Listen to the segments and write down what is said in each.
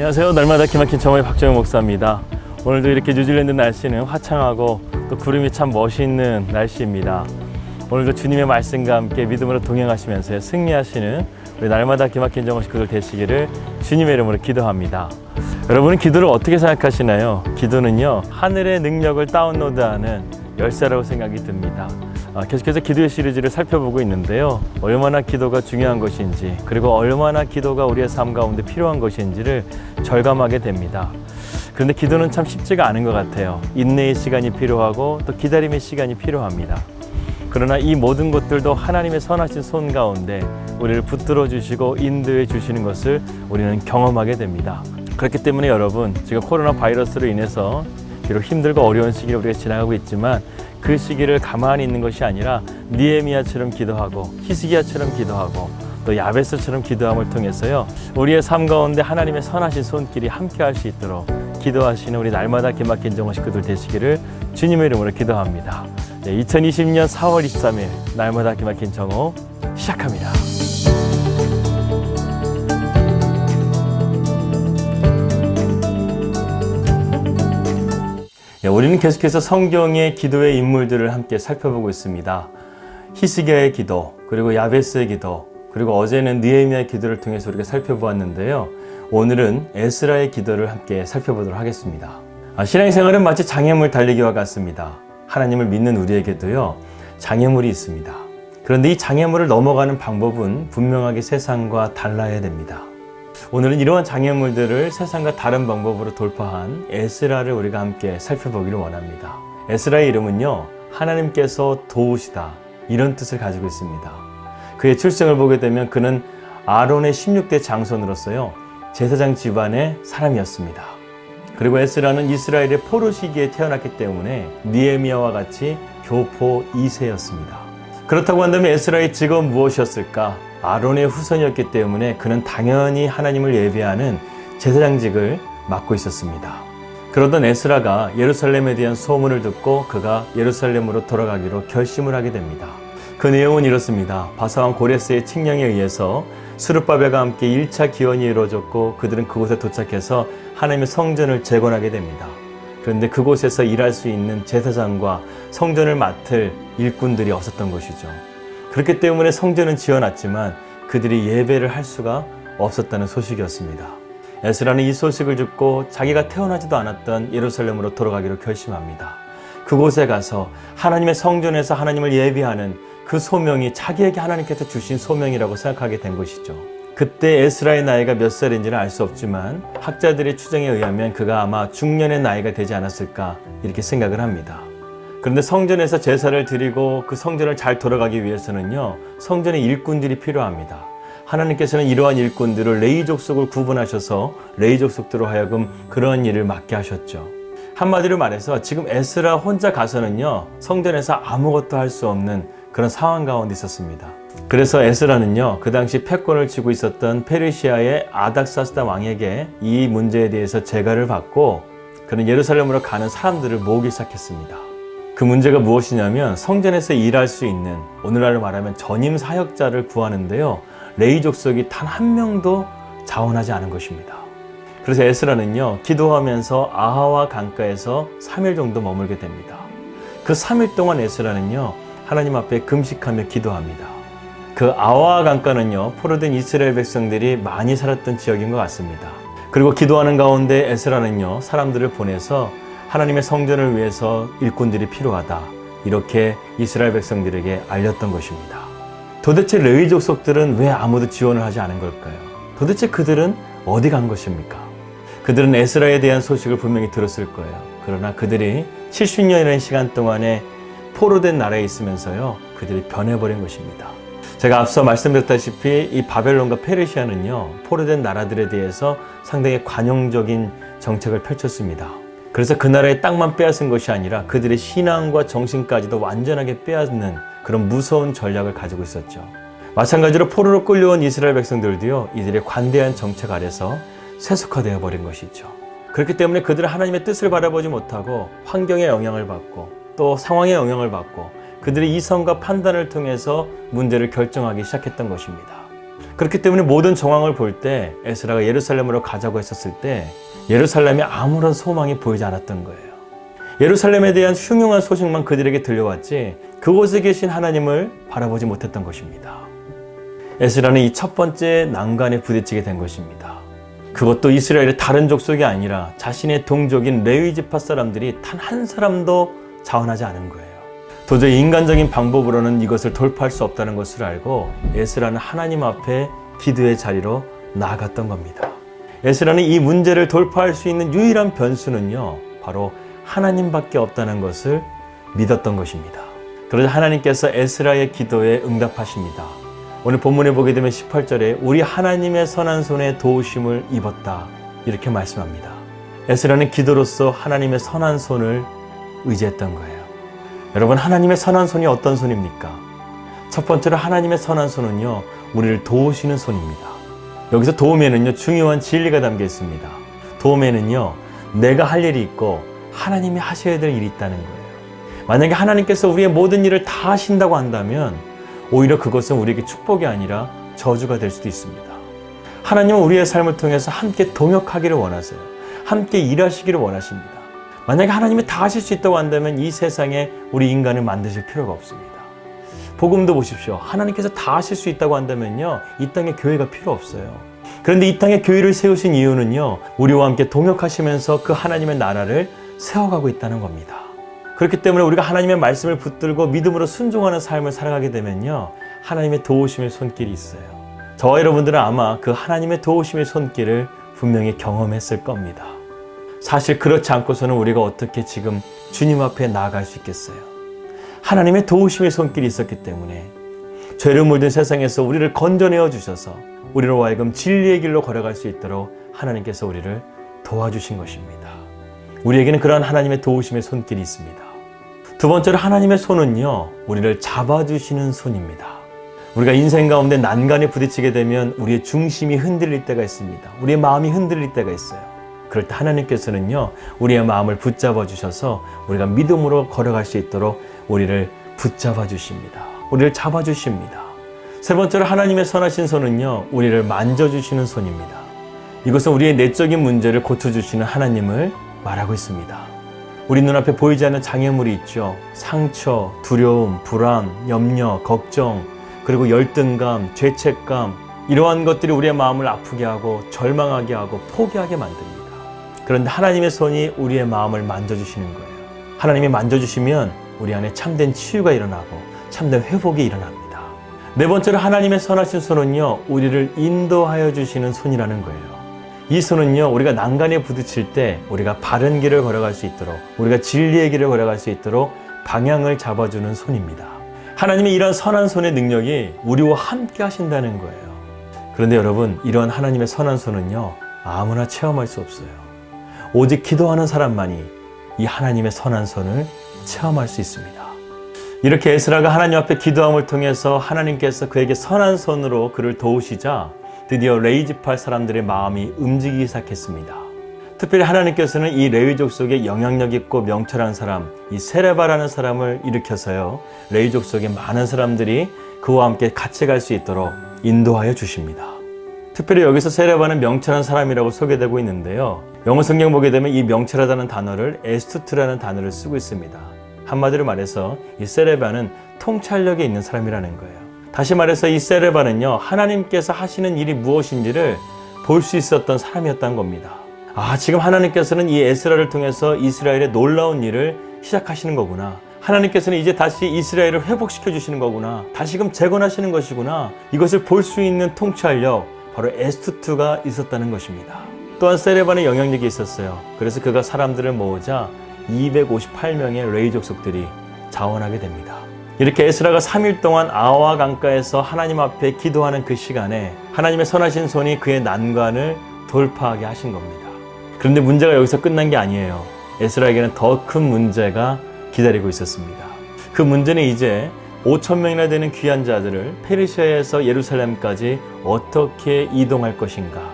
안녕하세요. 날마다 기막힌 정오의 박정희 목사입니다. 오늘도 이렇게 뉴질랜드 날씨는 화창하고 또 구름이 참 멋있는 날씨입니다. 오늘도 주님의 말씀과 함께 믿음으로 동행하시면서 승리하시는 우리 날마다 기막힌 정오 식구들 되시기를 주님의 이름으로 기도합니다. 여러분은 기도를 어떻게 생각하시나요? 기도는요, 하늘의 능력을 다운로드하는 열쇠라고 생각이 듭니다. 계속해서 기도의 시리즈를 살펴보고 있는데요, 얼마나 기도가 중요한 것인지, 그리고 얼마나 기도가 우리의 삶 가운데 필요한 것인지를 절감하게 됩니다. 그런데 기도는 참 쉽지가 않은 것 같아요. 인내의 시간이 필요하고 또 기다림의 시간이 필요합니다. 그러나 이 모든 것들도 하나님의 선하신 손 가운데 우리를 붙들어 주시고 인도해 주시는 것을 우리는 경험하게 됩니다. 그렇기 때문에 여러분, 지금 코로나 바이러스로 인해서 비록 힘들고 어려운 시기를 우리가 지나가고 있지만 그 시기를 가만히 있는 것이 아니라 느헤미야처럼 기도하고 히스기야처럼 기도하고 또 야베스처럼 기도함을 통해서요, 우리의 삶 가운데 하나님의 선하신 손길이 함께 할 수 있도록 기도하시는 우리 날마다 기막힌 정오 식구들 되시기를 주님의 이름으로 기도합니다. 2020년 4월 23일 날마다 기막힌 정오 시작합니다. 우리는 계속해서 성경의 기도의 인물들을 함께 살펴보고 있습니다. 히스기야의 기도, 그리고 야베스의 기도, 그리고 어제는 느헤미야의 기도를 통해서 우리가 살펴보았는데요, 오늘은 에스라의 기도를 함께 살펴보도록 하겠습니다. 신앙생활은 마치 장애물 달리기와 같습니다. 하나님을 믿는 우리에게도요, 장애물이 있습니다. 그런데 이 장애물을 넘어가는 방법은 분명하게 세상과 달라야 됩니다. 오늘은 이러한 장애물들을 세상과 다른 방법으로 돌파한 에스라를 우리가 함께 살펴보기를 원합니다. 에스라의 이름은요, 하나님께서 도우시다, 이런 뜻을 가지고 있습니다. 그의 출생을 보게 되면 그는 아론의 16대 장손으로서요, 제사장 집안의 사람이었습니다. 그리고 에스라는 이스라엘의 포로 시기에 태어났기 때문에 느헤미야와 같이 교포 2세였습니다. 그렇다고 한다면 에스라의 직업은 무엇이었을까? 아론의 후손이었기 때문에 그는 당연히 하나님을 예배하는 제사장직을 맡고 있었습니다. 그러던 에스라가 예루살렘에 대한 소문을 듣고 그가 예루살렘으로 돌아가기로 결심을 하게 됩니다. 그 내용은 이렇습니다. 바사왕 고레스의 칙령에 의해서 스룹바벨과 함께 1차 기원이 이루어졌고 그들은 그곳에 도착해서 하나님의 성전을 재건하게 됩니다. 그런데 그곳에서 일할 수 있는 제사장과 성전을 맡을 일꾼들이 없었던 것이죠. 그렇기 때문에 성전은 지어놨지만 그들이 예배를 할 수가 없었다는 소식이었습니다. 에스라는 이 소식을 듣고 자기가 태어나지도 않았던 예루살렘으로 돌아가기로 결심합니다. 그곳에 가서 하나님의 성전에서 하나님을 예배하는 그 소명이 자기에게 하나님께서 주신 소명이라고 생각하게 된 것이죠. 그때 에스라의 나이가 몇 살인지는 알 수 없지만 학자들의 추정에 의하면 그가 아마 중년의 나이가 되지 않았을까 이렇게 생각을 합니다. 그런데 성전에서 제사를 드리고 그 성전을 잘 돌아가기 위해서는요, 성전의 일꾼들이 필요합니다. 하나님께서는 이러한 일꾼들을 레위 족속을 구분하셔서 레위 족속들로 하여금 그러한 일을 맡게 하셨죠. 한마디로 말해서 지금 에스라 혼자 가서는요, 성전에서 아무것도 할 수 없는 그런 상황 가운데 있었습니다. 그래서 에스라는요, 그 당시 패권을 쥐고 있었던 페르시아의 아닥사스다 왕에게 이 문제에 대해서 재가를 받고 그는 예루살렘으로 가는 사람들을 모으기 시작했습니다. 그 문제가 무엇이냐면 성전에서 일할 수 있는, 오늘날로 말하면 전임 사역자를 구하는데요, 레위 족속이 단 한 명도 자원하지 않은 것입니다. 그래서 에스라는요, 기도하면서 아하와 강가에서 3일 정도 머물게 됩니다. 그 3일 동안 에스라는요, 하나님 앞에 금식하며 기도합니다. 그 아하와 강가는요, 포로된 이스라엘 백성들이 많이 살았던 지역인 것 같습니다. 그리고 기도하는 가운데 에스라는요, 사람들을 보내서 하나님의 성전을 위해서 일꾼들이 필요하다, 이렇게 이스라엘 백성들에게 알렸던 것입니다. 도대체 레위 족속들은 왜 아무도 지원을 하지 않은 걸까요? 도대체 그들은 어디 간 것입니까? 그들은 에스라에 대한 소식을 분명히 들었을 거예요. 그러나 그들이 70년이라는 시간 동안에 포로된 나라에 있으면서요, 그들이 변해버린 것입니다. 제가 앞서 말씀드렸다시피 이 바벨론과 페르시아는요, 포로된 나라들에 대해서 상당히 관용적인 정책을 펼쳤습니다. 그래서 그 나라의 땅만 빼앗은 것이 아니라 그들의 신앙과 정신까지도 완전하게 빼앗는 그런 무서운 전략을 가지고 있었죠. 마찬가지로 포로로 끌려온 이스라엘 백성들도요, 이들의 관대한 정책 아래서 세속화되어 버린 것이죠. 그렇기 때문에 그들은 하나님의 뜻을 바라보지 못하고 환경의 영향을 받고 또 상황의 영향을 받고 그들의 이성과 판단을 통해서 문제를 결정하기 시작했던 것입니다. 그렇기 때문에 모든 정황을 볼 때 에스라가 예루살렘으로 가자고 했었을 때 예루살렘에 아무런 소망이 보이지 않았던 거예요. 예루살렘에 대한 흉흉한 소식만 그들에게 들려왔지 그곳에 계신 하나님을 바라보지 못했던 것입니다. 에스라는 이 첫 번째 난관에 부딪히게 된 것입니다. 그것도 이스라엘의 다른 족속이 아니라 자신의 동족인 레위 지파 사람들이 단 한 사람도 자원하지 않은 거예요. 도저히 인간적인 방법으로는 이것을 돌파할 수 없다는 것을 알고 에스라는 하나님 앞에 기도의 자리로 나아갔던 겁니다. 에스라는 이 문제를 돌파할 수 있는 유일한 변수는요, 바로 하나님밖에 없다는 것을 믿었던 것입니다. 그러자 하나님께서 에스라의 기도에 응답하십니다. 오늘 본문에 보게 되면 18절에 우리 하나님의 선한 손에 도우심을 입었다, 이렇게 말씀합니다. 에스라는 기도로서 하나님의 선한 손을 의지했던 거예요. 여러분, 하나님의 선한 손이 어떤 손입니까? 첫 번째로 하나님의 선한 손은요, 우리를 도우시는 손입니다. 여기서 도움에는요, 중요한 진리가 담겨 있습니다. 도움에는요, 내가 할 일이 있고 하나님이 하셔야 될 일이 있다는 거예요. 만약에 하나님께서 우리의 모든 일을 다 하신다고 한다면 오히려 그것은 우리에게 축복이 아니라 저주가 될 수도 있습니다. 하나님은 우리의 삶을 통해서 함께 동역하기를 원하세요. 함께 일하시기를 원하십니다. 만약에 하나님이 다 하실 수 있다고 한다면 이 세상에 우리 인간을 만드실 필요가 없습니다. 복음도 보십시오. 하나님께서 다 하실 수 있다고 한다면요, 이 땅에 교회가 필요 없어요. 그런데 이 땅에 교회를 세우신 이유는요, 우리와 함께 동역하시면서 그 하나님의 나라를 세워가고 있다는 겁니다. 그렇기 때문에 우리가 하나님의 말씀을 붙들고 믿음으로 순종하는 삶을 살아가게 되면요, 하나님의 도우심의 손길이 있어요. 저와 여러분들은 아마 그 하나님의 도우심의 손길을 분명히 경험했을 겁니다. 사실 그렇지 않고서는 우리가 어떻게 지금 주님 앞에 나아갈 수 있겠어요? 하나님의 도우심의 손길이 있었기 때문에 죄를 물든 세상에서 우리를 건져내어 주셔서 우리로 하여금 진리의 길로 걸어갈 수 있도록 하나님께서 우리를 도와주신 것입니다. 우리에게는 그러한 하나님의 도우심의 손길이 있습니다. 두 번째로 하나님의 손은요, 우리를 잡아주시는 손입니다. 우리가 인생 가운데 난간에 부딪히게 되면 우리의 중심이 흔들릴 때가 있습니다. 우리의 마음이 흔들릴 때가 있어요. 그럴 때 하나님께서는요, 우리의 마음을 붙잡아 주셔서 우리가 믿음으로 걸어갈 수 있도록 우리를 붙잡아 주십니다. 우리를 잡아 주십니다. 세 번째로 하나님의 선하신 손은요, 우리를 만져주시는 손입니다. 이것은 우리의 내적인 문제를 고쳐주시는 하나님을 말하고 있습니다. 우리 눈앞에 보이지 않는 장애물이 있죠. 상처, 두려움, 불안, 염려, 걱정, 그리고 열등감, 죄책감, 이러한 것들이 우리의 마음을 아프게 하고 절망하게 하고 포기하게 만듭니다. 그런데 하나님의 손이 우리의 마음을 만져주시는 거예요. 하나님이 만져주시면 우리 안에 참된 치유가 일어나고 참된 회복이 일어납니다. 네 번째로 하나님의 선하신 손은요, 우리를 인도하여 주시는 손이라는 거예요. 이 손은요, 우리가 난간에 부딪힐 때 우리가 바른 길을 걸어갈 수 있도록, 우리가 진리의 길을 걸어갈 수 있도록 방향을 잡아주는 손입니다. 하나님의 이런 선한 손의 능력이 우리와 함께 하신다는 거예요. 그런데 여러분, 이런 하나님의 선한 손은요, 아무나 체험할 수 없어요. 오직 기도하는 사람만이 이 하나님의 선한 손을 체험할 수 있습니다. 이렇게 에스라가 하나님 앞에 기도함을 통해서 하나님께서 그에게 선한 손으로 그를 도우시자 드디어 레위 지파 사람들의 마음이 움직이기 시작했습니다. 특별히 하나님께서는 이 레위족 속에 영향력 있고 명철한 사람, 이 세레바라는 사람을 일으켜서요, 레위족 속에 많은 사람들이 그와 함께 같이 갈 수 있도록 인도하여 주십니다. 특별히 여기서 세레바는 명철한 사람이라고 소개되고 있는데요, 영어 성경 보게 되면 이 명철하다는 단어를 에스투트라는 단어를 쓰고 있습니다. 한마디로 말해서 이 세레바는 통찰력이 있는 사람이라는 거예요. 다시 말해서 이 세레바는요, 하나님께서 하시는 일이 무엇인지를 볼 수 있었던 사람이었다는 겁니다. 지금 하나님께서는 이 에스라를 통해서 이스라엘의 놀라운 일을 시작하시는 거구나. 하나님께서는 이제 다시 이스라엘을 회복시켜 주시는 거구나. 다시금 재건하시는 것이구나. 이것을 볼 수 있는 통찰력, 바로 에스투트가 있었다는 것입니다. 또한 세레바는 영향력이 있었어요. 그래서 그가 사람들을 모으자 258명의 레위 족속들이 자원하게 됩니다. 이렇게 에스라가 3일 동안 아와 강가에서 하나님 앞에 기도하는 그 시간에 하나님의 선하신 손이 그의 난관을 돌파하게 하신 겁니다. 그런데 문제가 여기서 끝난 게 아니에요. 에스라에게는 더 큰 문제가 기다리고 있었습니다. 그 문제는 이제 5,000명이나 되는 귀한 자들을 페르시아에서 예루살렘까지 어떻게 이동할 것인가,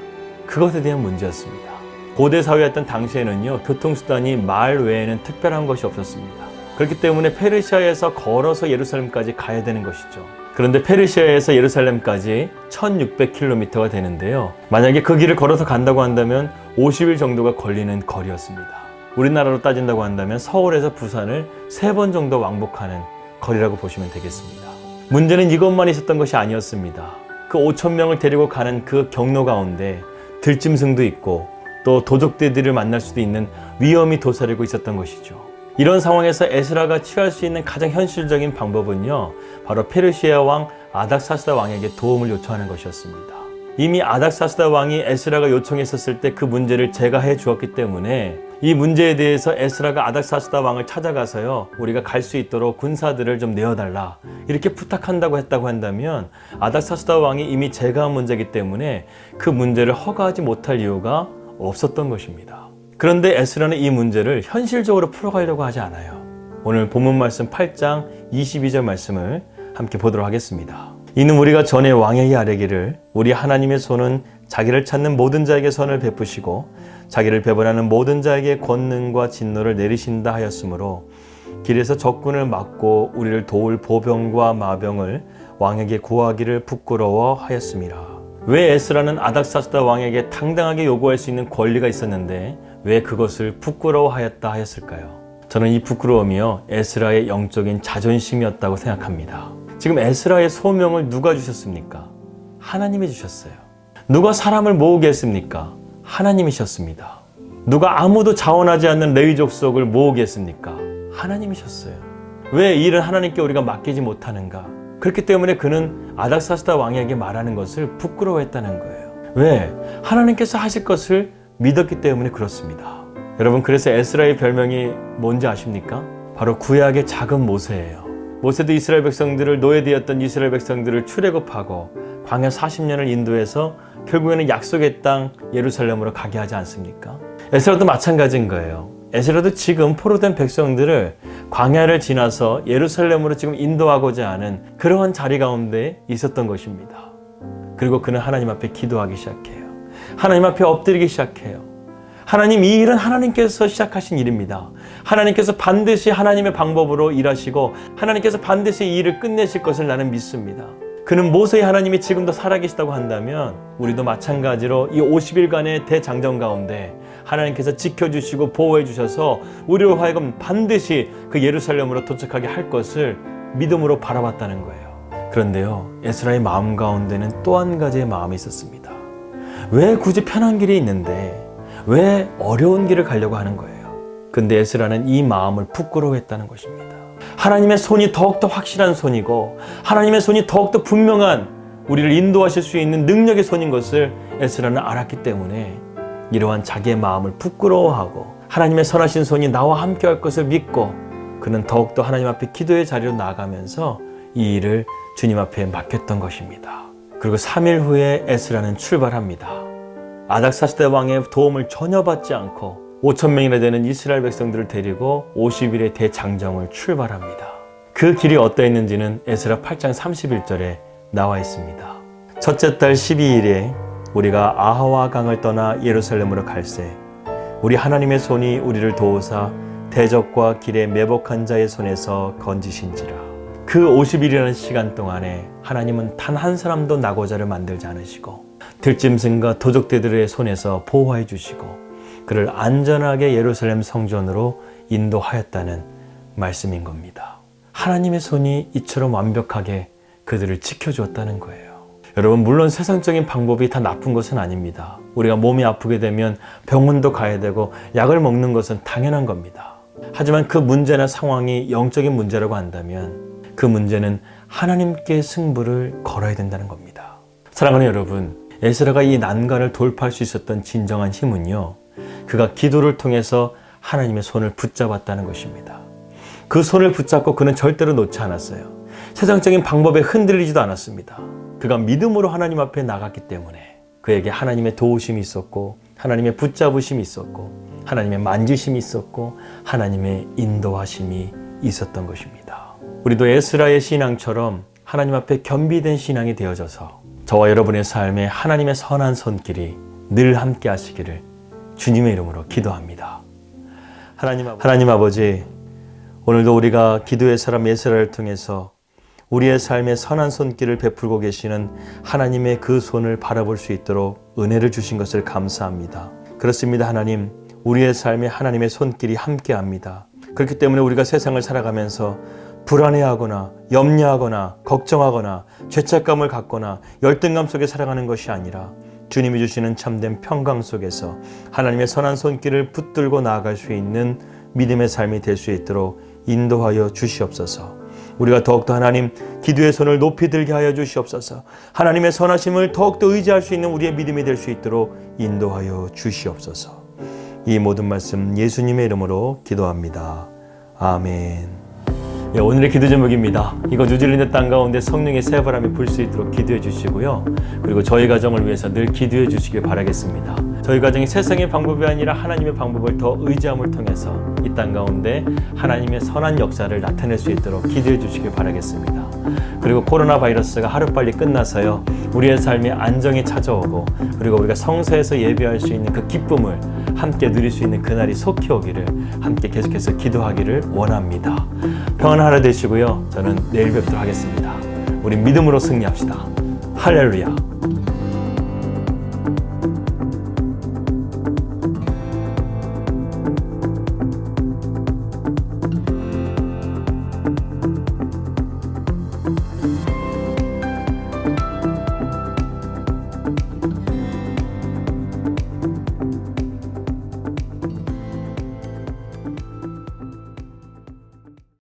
그것에 대한 문제였습니다. 고대 사회였던 당시에는요, 교통수단이 말 외에는 특별한 것이 없었습니다. 그렇기 때문에 페르시아에서 걸어서 예루살렘까지 가야 되는 것이죠. 그런데 페르시아에서 예루살렘까지 1600km가 되는데요. 만약에 그 길을 걸어서 간다고 한다면 50일 정도가 걸리는 거리였습니다. 우리나라로 따진다고 한다면 서울에서 부산을 3번 정도 왕복하는 거리라고 보시면 되겠습니다. 문제는 이것만 있었던 것이 아니었습니다. 그 5,000명을 데리고 가는 그 경로 가운데 들짐승도 있고 또 도적대들을 만날 수도 있는 위험이 도사리고 있었던 것이죠. 이런 상황에서 에스라가 취할 수 있는 가장 현실적인 방법은요, 바로 페르시아 왕 아닥사스다 왕에게 도움을 요청하는 것이었습니다. 이미 아닥사스다 왕이 에스라가 요청했었을 때 그 문제를 제거해 주었기 때문에 이 문제에 대해서 에스라가 아닥사스다 왕을 찾아가서요, 우리가 갈 수 있도록 군사들을 좀 내어달라 이렇게 부탁한다고 했다고 한다면 아닥사스다 왕이 이미 제거한 문제이기 때문에 그 문제를 허가하지 못할 이유가 없었던 것입니다. 그런데 에스라는 이 문제를 현실적으로 풀어가려고 하지 않아요. 오늘 본문 말씀 8장 22절 말씀을 함께 보도록 하겠습니다. 이는 우리가 전에 왕에게 아뢰기를 우리 하나님의 손은 자기를 찾는 모든 자에게 선을 베푸시고 자기를 배반하는 모든 자에게 권능과 진노를 내리신다 하였으므로 길에서 적군을 막고 우리를 도울 보병과 마병을 왕에게 구하기를 부끄러워하였음이라. 왜 에스라는 아닥사스다 왕에게 당당하게 요구할 수 있는 권리가 있었는데 왜 그것을 부끄러워하였다 하였을까요? 저는 이 부끄러움이요, 에스라의 영적인 자존심이었다고 생각합니다. 지금 에스라의 소명을 누가 주셨습니까? 하나님이 주셨어요. 누가 사람을 모으게 했습니까? 하나님이셨습니다. 누가 아무도 자원하지 않는 레위 족속을 모으게 했습니까? 하나님이셨어요. 왜 이 일은 하나님께 우리가 맡기지 못하는가? 그렇기 때문에 그는 아닥사스다 왕에게 말하는 것을 부끄러워했다는 거예요. 왜? 하나님께서 하실 것을 믿었기 때문에 그렇습니다. 여러분, 그래서 에스라의 별명이 뭔지 아십니까? 바로 구약의 작은 모세예요. 모세도 이스라엘 백성들을, 노예되었던 이스라엘 백성들을 출애굽하고 광야 40년을 인도해서 결국에는 약속의 땅 예루살렘으로 가게 하지 않습니까? 에스라도 마찬가지인 거예요. 에스라도 지금 포로된 백성들을 광야를 지나서 예루살렘으로 지금 인도하고자 하는 그러한 자리 가운데 있었던 것입니다. 그리고 그는 하나님 앞에 기도하기 시작해요. 하나님 앞에 엎드리기 시작해요. 하나님, 이 일은 하나님께서 시작하신 일입니다. 하나님께서 반드시 하나님의 방법으로 일하시고 하나님께서 반드시 이 일을 끝내실 것을 나는 믿습니다. 그는 모세의 하나님이 지금도 살아계시다고 한다면 우리도 마찬가지로 이 50일간의 대장정 가운데 하나님께서 지켜주시고 보호해 주셔서 우리로 하여금 반드시 그 예루살렘으로 도착하게 할 것을 믿음으로 바라봤다는 거예요. 그런데요, 에스라의 마음 가운데는 또 한 가지의 마음이 있었습니다. 왜 굳이 편한 길이 있는데 왜 어려운 길을 가려고 하는 거예요? 근데 에스라는 이 마음을 부끄러워했다는 것입니다. 하나님의 손이 더욱더 확실한 손이고 하나님의 손이 더욱더 분명한 우리를 인도하실 수 있는 능력의 손인 것을 에스라는 알았기 때문에 이러한 자기의 마음을 부끄러워하고 하나님의 선하신 손이 나와 함께 할 것을 믿고 그는 더욱더 하나님 앞에 기도의 자리로 나아가면서 이 일을 주님 앞에 맡겼던 것입니다. 그리고 3일 후에 에스라는 출발합니다. 아닥사스다 왕의 도움을 전혀 받지 않고 5,000명이나 되는 이스라엘 백성들을 데리고 50일의 대장정을 출발합니다. 그 길이 어떠했는지는 에스라 8장 31절에 나와 있습니다. 첫째 달 12일에 우리가 아하와 강을 떠나 예루살렘으로 갈새 우리 하나님의 손이 우리를 도우사 대적과 길에 매복한 자의 손에서 건지신지라. 그 50일이라는 시간 동안에 하나님은 단 한 사람도 낙오자를 만들지 않으시고 들짐승과 도적대들의 손에서 보호해 주시고 그를 안전하게 예루살렘 성전으로 인도하였다는 말씀인 겁니다. 하나님의 손이 이처럼 완벽하게 그들을 지켜주었다는 거예요. 여러분, 물론 세상적인 방법이 다 나쁜 것은 아닙니다. 우리가 몸이 아프게 되면 병원도 가야 되고 약을 먹는 것은 당연한 겁니다. 하지만 그 문제나 상황이 영적인 문제라고 한다면 그 문제는 하나님께 승부를 걸어야 된다는 겁니다. 사랑하는 여러분, 에스라가 이 난관을 돌파할 수 있었던 진정한 힘은요, 그가 기도를 통해서 하나님의 손을 붙잡았다는 것입니다. 그 손을 붙잡고 그는 절대로 놓지 않았어요. 세상적인 방법에 흔들리지도 않았습니다. 그가 믿음으로 하나님 앞에 나갔기 때문에 그에게 하나님의 도우심이 있었고 하나님의 붙잡으심이 있었고 하나님의 만지심이 있었고 하나님의 인도하심이 있었던 것입니다. 우리도 에스라의 신앙처럼 하나님 앞에 겸비된 신앙이 되어져서 저와 여러분의 삶에 하나님의 선한 손길이 늘 함께 하시기를 주님의 이름으로 기도합니다. 하나님 아버지, 오늘도 우리가 기도의 사람 에스라를 통해서 우리의 삶에 선한 손길을 베풀고 계시는 하나님의 그 손을 바라볼 수 있도록 은혜를 주신 것을 감사합니다. 그렇습니다. 하나님, 우리의 삶에 하나님의 손길이 함께합니다. 그렇기 때문에 우리가 세상을 살아가면서 불안해하거나 염려하거나 걱정하거나 죄책감을 갖거나 열등감 속에 살아가는 것이 아니라 주님이 주시는 참된 평강 속에서 하나님의 선한 손길을 붙들고 나아갈 수 있는 믿음의 삶이 될 수 있도록 인도하여 주시옵소서. 우리가 더욱더 하나님 기도의 손을 높이 들게 하여 주시옵소서. 하나님의 선하심을 더욱더 의지할 수 있는 우리의 믿음이 될 수 있도록 인도하여 주시옵소서. 이 모든 말씀 예수님의 이름으로 기도합니다. 아멘. 오늘의 기도 제목입니다. 이거 뉴질랜드 땅 가운데 성령의 새바람이 불 수 있도록 기도해 주시고요. 그리고 저희 가정을 위해서 늘 기도해 주시길 바라겠습니다. 저희 가정이 세상의 방법이 아니라 하나님의 방법을 더 의지함을 통해서 이 땅 가운데 하나님의 선한 역사를 나타낼 수 있도록 기도해 주시길 바라겠습니다. 그리고 코로나 바이러스가 하루빨리 끝나서요, 우리의 삶에 안정이 찾아오고 그리고 우리가 성서에서 예배할 수 있는 그 기쁨을 함께 누릴 수 있는 그날이 속히 오기를 함께 계속해서 기도하기를 원합니다. 평안한 하루 되시고요. 저는 내일 뵙도록 하겠습니다. 우리 믿음으로 승리합시다. 할렐루야.